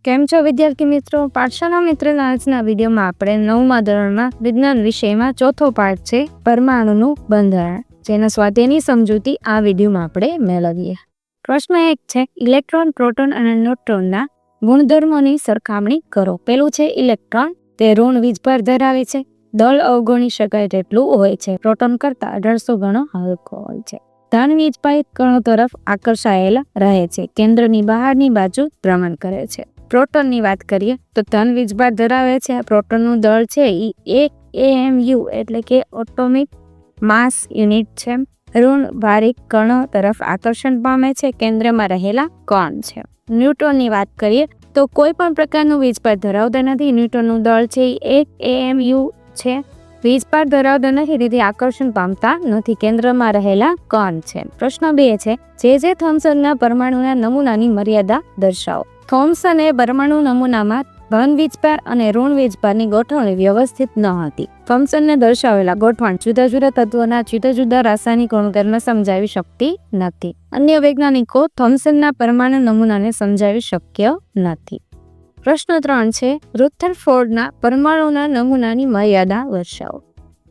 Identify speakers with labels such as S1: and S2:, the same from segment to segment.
S1: કેમ છો વિદ્યાર્થી મિત્રો? પાઠશાળા મિત્રના આજના વિડીયોમાં આપણે 9મા ધોરણમાં વિજ્ઞાન વિષયમાં ચોથો પાઠ છે પરમાણુનું બંધારણ, જેના સ્વાધ્યાયની સમજૂતી આ વિડીયોમાં આપણે મેળવીએ. પ્રશ્ન 1 છે, ઇલેક્ટ્રોન, પ્રોટોન અને ન્યુટ્રોનના ગુણધર્મોની સરખામણી કરો. પેલું છે ઇલેક્ટ્રોન, તે ઋણ વીજભાર ધરાવે છે, દળ અવગણી શકાય તેટલું હોય છે, પ્રોટોન કરતા 1800 ગણો હલકો હોય છે, ધન વીજપાયિત કણો તરફ આકર્ષાયેલા રહે છે, કેન્દ્રની બહારની બાજુ ભ્રમણ કરે છે. પ્રોટોનની વાત કરીએ તો ધન વીજભાર ધરાવે છે. પ્રોટોનનું દળ છે એ 1 AMU એટલે કે એટોમિક માસ યુનિટ છે. ઋણ ભારિક કણો તરફ આકર્ષણ પામે છે, કેન્દ્રમાં રહેલા કણ છે. ન્યુટ્રોનની વાત કરીએ તો કોઈ પણ પ્રકારનું વીજભાર ધરાવતા નથી. ન્યુટ્રોનનું દળ છે એ 1 AMU છે. વીજભાર ધરાવતા નથી, તેથી આકર્ષણ પામતા નથી, કેન્દ્રમાં રહેલા કણ છે. પ્રશ્ન 2 છે, જે થોમ્સનના પરમાણુના નમૂનાની મર્યાદા દર્શાવો. થોમ્સને પરમાણુ નમૂનામાં ધન વીજભાર અને ઋણ વીજભારની ગોઠવણી વ્યવસ્થિત ન હતી. થોમ્સનને દર્શાવેલા ગોઠવણ જુદા જુદા તત્વોના જુદા જુદા રાસાયણિક ગુણધર્મ સમજાવી શકતી નથી. અન્ય વૈજ્ઞાનિકો થોમ્સનના પરમાણુ નમૂનાને સમજાવી શક્ય નથી. પ્રશ્ન 3 છે, રુથરફોર્ડના પરમાણુના નમૂનાની મર્યાદા દર્શાવો.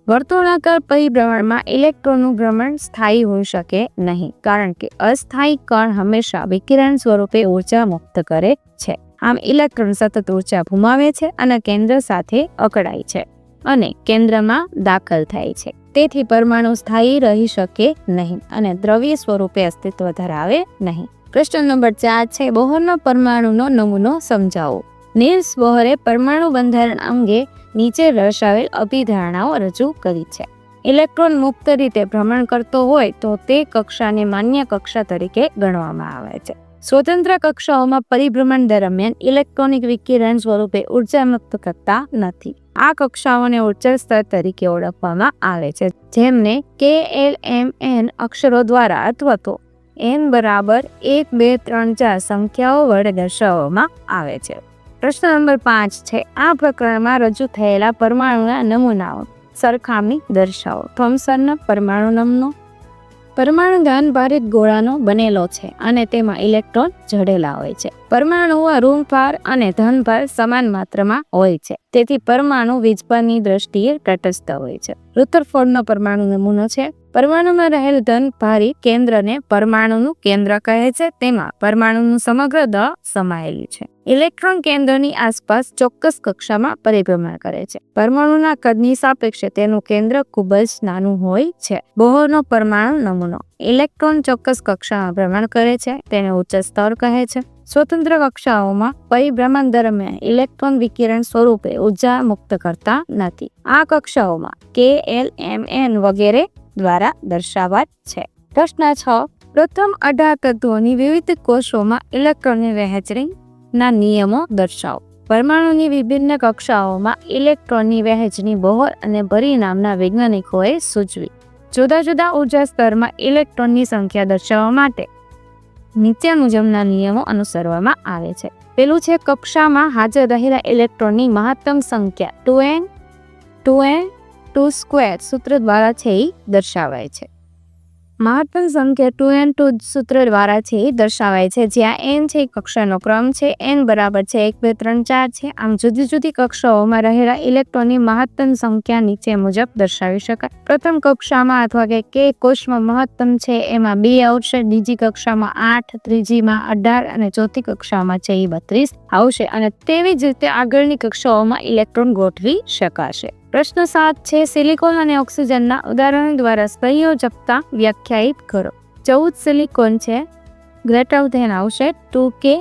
S1: વર્તુળાકાર પરિભ્રમણમાં ઇલેક્ટ્રોનનું ભ્રમણ સ્થાયી હોઈ શકે નહીં, કારણ કે અસ્થાયી કણ હંમેશા વિકિરણ સ્વરૂપે ઉર્જા મુક્ત કરે છે. આમ ઇલેક્ટ્રોન સતત ઉર્જા ગુમાવે છે અને કેન્દ્ર સાથે અકળાય છે અને કેન્દ્રમાં દાખલ થાય છે. તેથી પરમાણુ સ્થાયી રહી શકે નહીં અને દ્રવ્ય સ્વરૂપે અસ્તિત્વ ધરાવે નહીં. પ્રશ્ન નંબર 4 છે, બોહરનો પરમાણુનો નમૂનો સમજાવો. નીલ્સ બોહરે પરમાણુ બંધારણ અંગે નીચે દર્શાવેલ અભિધારણાઓ રજૂ કરી છે. ઇલેક્ટ્રોન મુક્ત રીતે ભ્રમણ કરતો હોય તો તે કક્ષાને માન્ય કક્ષા તરીકે ગણવામાં આવે છે. સ્વતંત્ર કક્ષાઓમાં પરિભ્રમણ દરમિયાન ઇલેક્ટ્રોનિક વિકિરણ સ્વરૂપે ઉર્જા મુક્ત કરતા નથી. આ કક્ષાઓને ઉર્જા સ્તર તરીકે ઓળખવામાં આવે છે, જેમને KLMN અક્ષરો દ્વારા અથવા તો n બરાબર 1 2 3 4 સંખ્યાઓ વડે દર્શાવવામાં આવે છે. પ્રશ્ન નંબર 5 છે, આ પ્રકરણમાં રજૂ થયેલા પરમાણુના નમૂનાઓ સરખામણી દર્શાવો. થોમ્સનના પરમાણુ નમૂનો. પરમાણુ ધન ભારિત ગોળાનો બનેલો છે અને તેમાં ઇલેક્ટ્રોન જડેલા હોય છે. પરમાણુઓ ઋણભાર અને ધનભાર સમાન માત્રામાં હોય છે, તેથી પરમાણુ વીજભારની દ્રષ્ટિએ તટસ્થ હોય છે. રુથરફોર્ડનો પરમાણુ નમૂનો છે. પરમાણુમાં રહેલ ધન ભારિત કેન્દ્રને પરમાણુનું કેન્દ્ર કહે છે. તેમાં પરમાણુનું સમગ્ર દળ સમાયેલું છે. ઇલેક્ટ્રોન કેન્દ્રની આસપાસ ચોક્કસ કક્ષામાં પરિભ્રમણ કરે છે. પરમાણુના કદની સાપેક્ષે તેનું કેન્દ્ર ખૂબ જ નાનું હોય છે. બોહરનો પરમાણુ નમૂનો. ઇલેક્ટ્રોન ચોક્કસ કક્ષામાં ભ્રમણ કરે છે, તેને ઉચ્ચ સ્તર કહે છે. સ્વતંત્ર કક્ષાઓમાં પરિભ્રમણ દરમિયાન ઇલેક્ટ્રોન વિકિરણ સ્વરૂપે ઉર્જા મુક્ત કરતા નથી. આ કક્ષાઓમાં KLMN વગેરે દ્વારા દર્શાવાય છે. પ્રશ્ન 6, પ્રથમ 18 તત્વોની વિવિધ કોષોમાં ઇલેક્ટ્રોનની વહેંચણીના નિયમો દર્શાવો. પરમાણુની વિભિન્ન કક્ષાઓમાં ઇલેક્ટ્રોનની વહેંચણી બોહર અને બરી નામના વૈજ્ઞાનિકોએ સૂચવી. જુદા જુદા ઉર્જા સ્તરમાં ઇલેક્ટ્રોનની સંખ્યા દર્શાવવા માટે નીચે મુજબના નિયમો અનુસરવામાં આવે છે. પેલું છે, કક્ષામાં હાજર રહેલા ઇલેક્ટ્રોનની મહત્તમ સંખ્યા 2n 2 સૂત્ર દ્વારા છે એ દર્શાવાય છે. મહત્તમ સંખ્યા 2n2 સૂત્ર દ્વારા છે એ દર્શાવાય છે, જ્યાં n છે કક્ષાનો ક્રમ છે, n બરાબર છે 1 2 3 4 છે. આમ જુદી જુદી કક્ષાઓમાં રહેલા ઇલેક્ટ્રોનની મહત્તમ સંખ્યા નીચે મુજબ દર્શાવી શકાય. પ્રથમ કક્ષામાં અથવા કે કોષમાં મહત્તમ છે એમાં 2 આવશે, બીજી કક્ષામાં 8, ત્રીજીમાં 18 અને ચોથી કક્ષામાં છે એ 32 આવશે અને તેવી જ રીતે આગળની કક્ષાઓમાં ઇલેક્ટ્રોન ગોઠવી શકાશે. પ્રશ્ન 7 છે, સિલિકોન અને ઓક્સિજનના ઉદાહરણો દ્વારા સંયોજકતા વ્યાખ્યાયિત કરો. 14 સિલિકોન છે, ગ્રેટર ધેન આવશે 2K,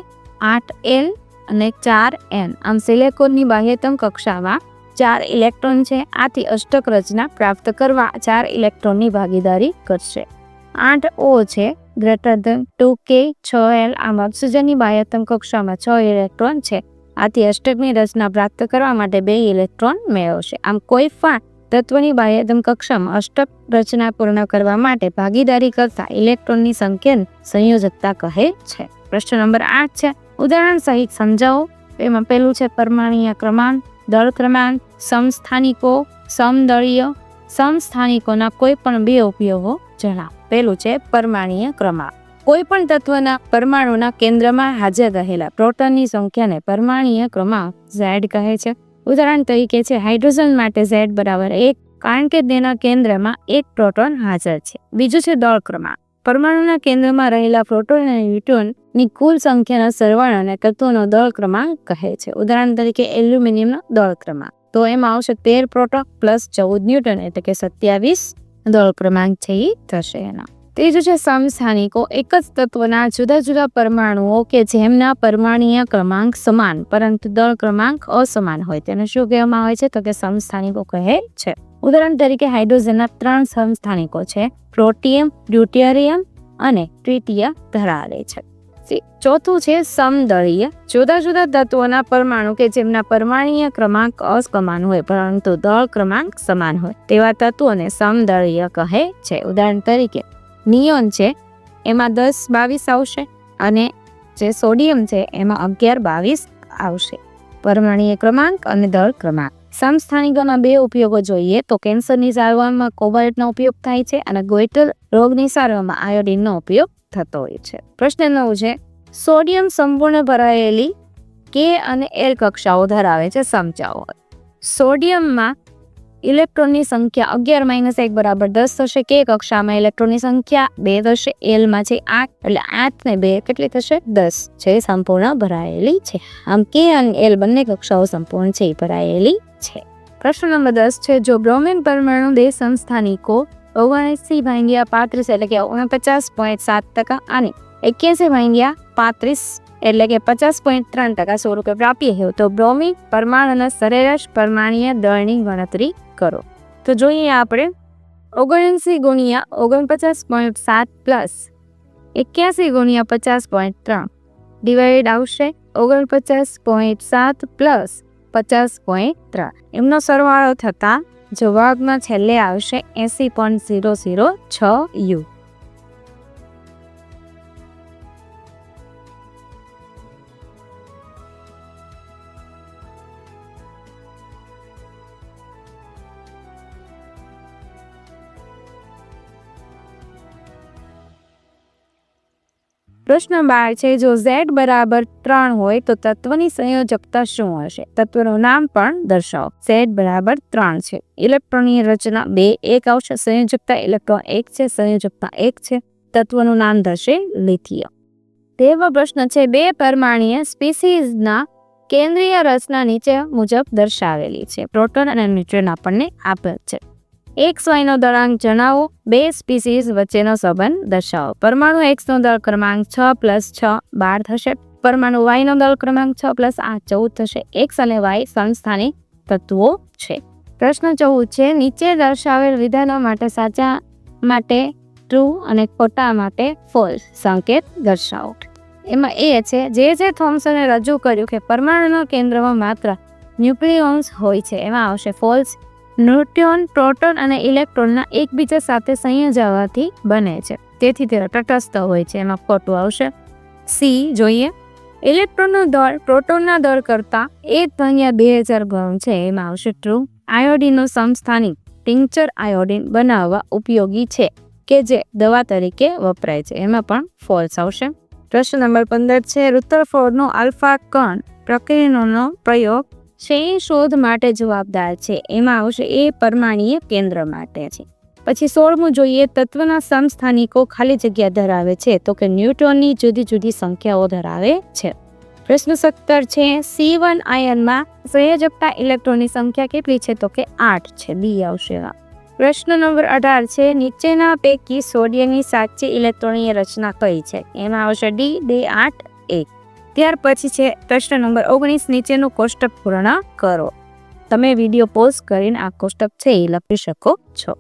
S1: 8L અને 4N. આમ સિલિકોનની બાહ્યતમ કક્ષામાં 4 ઇલેક્ટ્રોન છે. આથી અષ્ટક રચના પ્રાપ્ત કરવા 4 ઇલેક્ટ્રોનની ભાગીદારી કરશે. 8O છે, ગ્રેટર ધેન 2K, 6L. આમ ઓક્સિજનની બાહ્યતમ કક્ષામાં 6 ઇલેક્ટ્રોન છે. આથી અષ્ટકની રચના પ્રાપ્ત કરવા માટે 2 ઇલેક્ટ્રોન મેળવશે. આમ કોઈ પણ તત્વની બાહ્યતમ કક્ષામાં અષ્ટક રચના પૂર્ણ કરવા માટે ભાગીદારી કરતા ઇલેક્ટ્રોનની સંખ્યાને સંયોજકતા કહે છે. પ્રશ્ન નંબર 8 છે, ઉદાહરણ સહિત સમજાવો. એમાં પેલું છે, પરમાણુય ક્રમાંક, દળ ક્રમાંક, સમસ્થાનિકો, સમદળીય. સમસ્થાનિકોના કોઈ પણ 2 ઉપયોગો જણાવો. પેલું છે પરમાણુય ક્રમાંક. કોઈ પણ તત્વના પરમાણુના કેન્દ્રમાં હાજર રહેલા પ્રોટોનની સંખ્યાને પરમાણુય ક્રમાંક Z કહે છે. ઉદાહરણ તરીકે છે હાઇડ્રોજન માટે Z બરાબર 1 કારણ કે તેના કેન્દ્રમાં એક પ્રોટોન હાજર છે. બીજું છે દળ ક્રમાંક. પરમાણુના કેન્દ્રમાં રહેલા પ્રોટોન અને ન્યુટ્રોનની કુલ સંખ્યાના સરવાળાને તત્વનો દળ ક્રમાંક કહે છે. ઉદાહરણ તરીકે એલ્યુમિનિયમનો દળ ક્રમાંક, તો એમાં આવશે 13 પ્રોટોન પ્લસ 14 ન્યુટ્રોન એટલે કે 27 દળ ક્રમાંક છે એ થશે એના. ત્રીજું છે સમસ્થાનિકો. એક જ તત્વના જુદા જુદા પરમાણુઓ કે જેમના પરમાણુય ક્રમાંક સમાન પરંતુ દળ ક્રમાંક અસમાન હોય તેને શું કહેવામાં આવે છે? તો કે સમસ્થાનિકો કહે છે. ઉદાહરણ તરીકે હાઇડ્રોજનના 3 સમસ્થાનિકો છે, પ્રોટિયમ, ડ્યુટેરિયમ અને ટ્રિટિયમ ધરાવે છે. ચોથું છે સમદળીય. જુદા જુદા તત્વોના પરમાણુ કે જેમના પરમાણુય ક્રમાંક અસમાન હોય પરંતુ દળ ક્રમાંક સમાન હોય તેવા તત્વોને સમદળીય કહે છે. ઉદાહરણ તરીકે નિયોન છે એમાં 10-22 આવશે અને જે સોડિયમ છે એમાં 11-22 આવશે. પરમાણુય ક્રમાંક અને દળ ક્રમાંક. સમસ્થાનિકોના 2 ઉપયોગો જોઈએ તો કેન્સરની સારવારમાં કોબાલ્ટનો ઉપયોગ થાય છે અને ગોઈટર રોગની સારવારમાં આયોડિનનો ઉપયોગ થતો હોય છે. પ્રશ્ન 9 છે સોડિયમ સંપૂર્ણ ભરાયેલી K અને L કક્ષાઓ ધરાવે છે, સમજાવો. સોડિયમમાં ઇલેક્ટ્રોનની સંખ્યા 11-1 બરાબર 10 થશે. K કક્ષામાં ઇલેક્ટ્રોનની સંખ્યા 2 થશે. L માં છે 8 એટલે 8 ને 2 કેટલી થશે? 10 છે સંપૂર્ણ ભરાયેલી છે. આમ K અને L બંને કક્ષાઓ સંપૂર્ણ છે ભરાયેલી છે. પ્રશ્ન નંબર 10 છે જો બ્રોમિન પરમાણુ 2 સમસ્થાનિકો 79/35 એટલે કે 49.7% અને 81/35 એટલે કે 50.3% સ્વરૂપે પ્રાપ્ય હોય તો બ્રોમિન પરમાણુના સરેરાશ પરમાણુય દળની ગણતરી કરો. તો જોઈએ આપણે 79 × 49.7 પ્લસ 81 × 50.3 ડિવાઈડ આવશે 49.7 પ્લસ 50.3 એમનો સરવાળો થતા જવાબમાં છેલ્લે આવશે 80.006 U. પ્રશ્ન 12 છે જો Z બરાબર 3 હોય તો તત્વની સંયોજકતા શું હશે? તત્વનું નામ પણ દર્શાવો. Z બરાબર 3 છે. ઇલેક્ટ્રોનની રચના 2 1 આવશે. સંયોજકતા ઇલેક્ટ્રોન 1 છે, સંયોજકતા 1 છે. તત્વનું નામ થશે લિથિયમ. તેવો પ્રશ્ન છે 2 પરમાણુય સ્પીસીઝના કેન્દ્રીય રચના નીચે મુજબ દર્શાવેલી છે. પ્રોટોન અને ન્યુટ્રોન આપણને આપેલ છે. XY નો દળાંક જણાવો. 2 સ્પીસીઝ વચ્ચેનો સંબંધ દર્શાવો. પરમાણુ X નો દળ ક્રમાંક 6 + 6 12 થશે. પરમાણુ Y નો દળ ક્રમાંક 6 + 8 14 થશે. X અને Y સમસ્થાનિક તત્વો છે. પ્રશ્ન 14 છે નીચે દર્શાવેલ વિધાનો માટે સાચા માટે ટ્રુ અને ખોટા માટે ફોલ્સ સંકેત દર્શાવો. એમાં એ છે જે થોમ્સને રજૂ કર્યું કે પરમાણુના કેન્દ્રમાં માત્ર ન્યુક્લિયોન્સ હોય છે એમાં આવશે ફોલ્સ. ન્યુટ્રોન, પ્રોટોન અને ઇલેક્ટ્રોનના એકબીજા સાથે સંયોજવાથી બને છે તેથી તે તટસ્થ હોય છે એમાં ખોટું આવશે. સી જોઈએ ઇલેક્ટ્રોનનું દળ પ્રોટોનના દળ કરતાં 1/2000 ગણું છે એમાં આવશે ટ્રુ. આયોડિનનું સમસ્થાનિક ટિંક્ચર આયોડિન બનાવવા ઉપયોગી છે કે જે દવા તરીકે વપરાય છે એમાં પણ ફોલ્સ આવશે. પ્રશ્ન નંબર 15 છે રુથરફોર્ડનો આલ્ફા કણ પ્રક્રિયાનો પ્રયોગ શેની શોધ માટે જવાબદાર છે એમાં આવશે એ પરમાણુય કેન્દ્ર માટે છે. પછી 16મું જોઈએ તત્વના સમસ્થાનિકો ખાલી જગ્યા ધરાવે છે તો કે ન્યુટ્રોનની જુદી જુદી સંખ્યાઓ ધરાવે છે. પ્રશ્ન 17 છે C1 આયનમાં સંયોજકતા ઇલેક્ટ્રોનની સંખ્યા કેટલી છે તો કે 8 છે. બી આવશે. પ્રશ્ન નંબર 18 છે નીચેના પૈકી સોડિયમની સાચી ઇલેક્ટ્રોનીય રચના કઈ છે એમાં આવશે ડી 281. ત્યાર પછી છે પ્રશ્ન નંબર 19 નીચેનું કોષ્ટક પૂર્ણ કરો. તમે વિડીયો પોઝ કરીને આ કોષ્ટક છે એ લખી શકો છો.